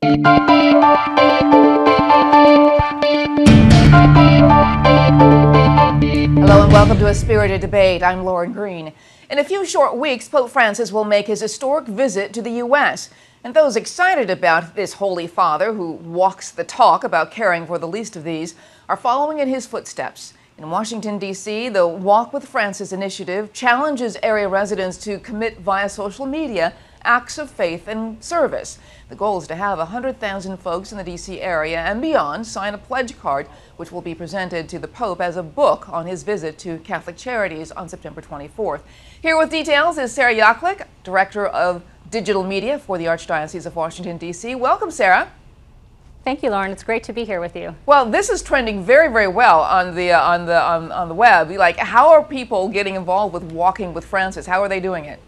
Hello and welcome to A Spirited Debate. I'm Lauren Green. In a few short weeks, Pope Francis will make his historic visit to the U.S. And those excited about this Holy Father, who walks the talk about caring for the least of these, are following in his footsteps. In Washington, D.C., the Walk with Francis initiative challenges area residents to commit via social media acts of faith and service. The goal is to have 100,000 folks in the D.C. area and beyond sign a pledge card, which will be presented to the Pope as a book on his visit to Catholic Charities on September 24th. Here with details is Sarah Yaklik, Director of Digital Media for the Archdiocese of Washington, D.C. Welcome, Sarah. Thank you, Lauren. It's great to be here with you. Well, this is trending very, very well on the web. Like, how are people getting involved with Walking with Francis? How are they doing it?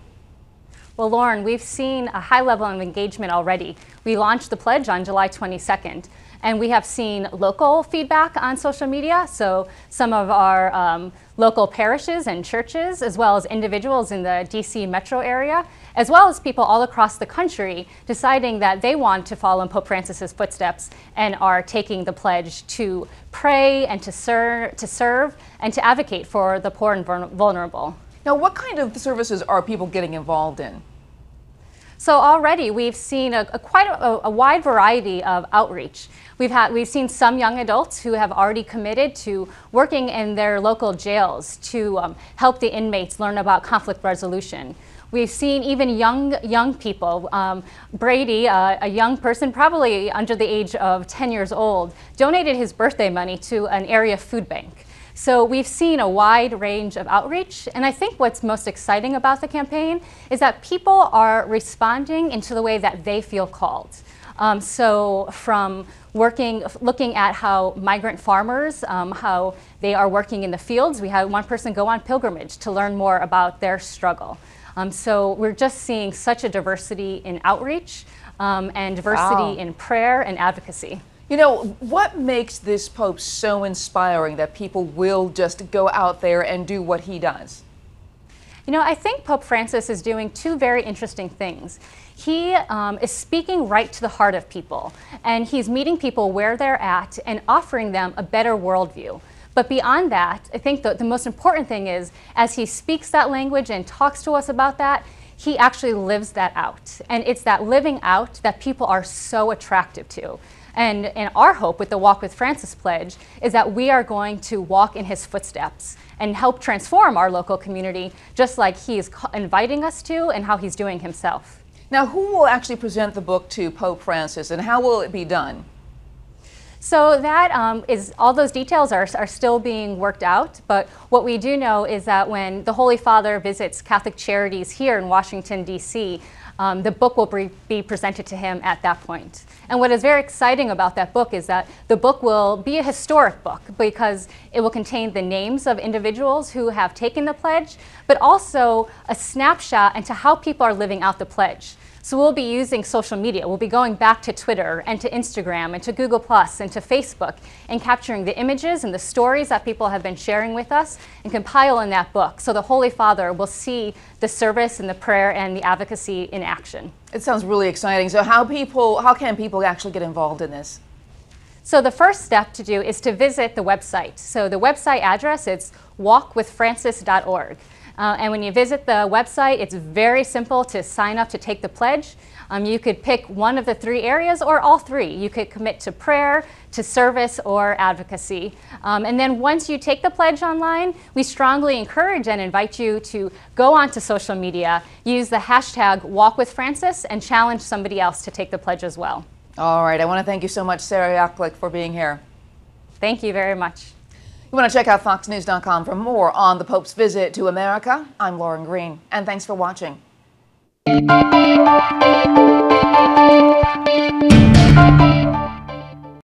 Well, Lauren, we've seen a high level of engagement already. We launched the pledge on July 22nd, and we have seen local feedback on social media. So some of our local parishes and churches, as well as individuals in the DC metro area, as well as people all across the country deciding that they want to follow in Pope Francis's footsteps and are taking the pledge to pray and to serve and to advocate for the poor and vulnerable. Now, what kind of services are people getting involved in? So already we've seen quite a wide variety of outreach. We've seen some young adults who have already committed to working in their local jails to help the inmates learn about conflict resolution. We've seen even young people. Brady, a young person probably under the age of 10 years old, donated his birthday money to an area food bank. So we've seen a wide range of outreach, and I think what's most exciting about the campaign is that people are responding into the way that they feel called. So from looking at how migrant farmers, how they are working in the fields. We had one person go on pilgrimage to learn more about their struggle. So we're just seeing such a diversity in outreach and diversity in prayer and advocacy. You know, what makes this Pope so inspiring that people will just go out there and do what he does? You know, I think Pope Francis is doing two very interesting things. He is speaking right to the heart of people, and he's meeting people where they're at and offering them a better worldview. But beyond that, I think the most important thing is, as he speaks that language and talks to us about that, he actually lives that out. And it's that living out that people are so attractive to. And our hope with the Walk with Francis pledge is that we are going to walk in his footsteps and help transform our local community, just like he is inviting us to and how he's doing himself. Now, who will actually present the book to Pope Francis, and how will it be done? So that all those details are still being worked out, but what we do know is that when the Holy Father visits Catholic Charities here in Washington, D.C., the book will be presented to him at that point. And what is very exciting about that book is that the book will be a historic book because it will contain the names of individuals who have taken the pledge, but also a snapshot into how people are living out the pledge. So we'll be using social media. We'll be going back to Twitter and to Instagram and to Google Plus and to Facebook and capturing the images and the stories that people have been sharing with us and compile in that book. So the Holy Father will see the service and the prayer and the advocacy in action. It sounds really exciting. So how can people actually get involved in this? So the first step to do is to visit the website. So the website address is walkwithfrancis.org. And when you visit the website, it's very simple to sign up to take the pledge. You could pick one of the three areas or all three. You could commit to prayer, to service, or advocacy. And then once you take the pledge online, we strongly encourage and invite you to go onto social media, use the hashtag #WalkWithFrancis, and challenge somebody else to take the pledge as well. All right. I want to thank you so much, Sarah Yaklik, for being here. Thank you very much. You want to check out FoxNews.com for more on the Pope's visit to America? I'm Lauren Green, and thanks for watching.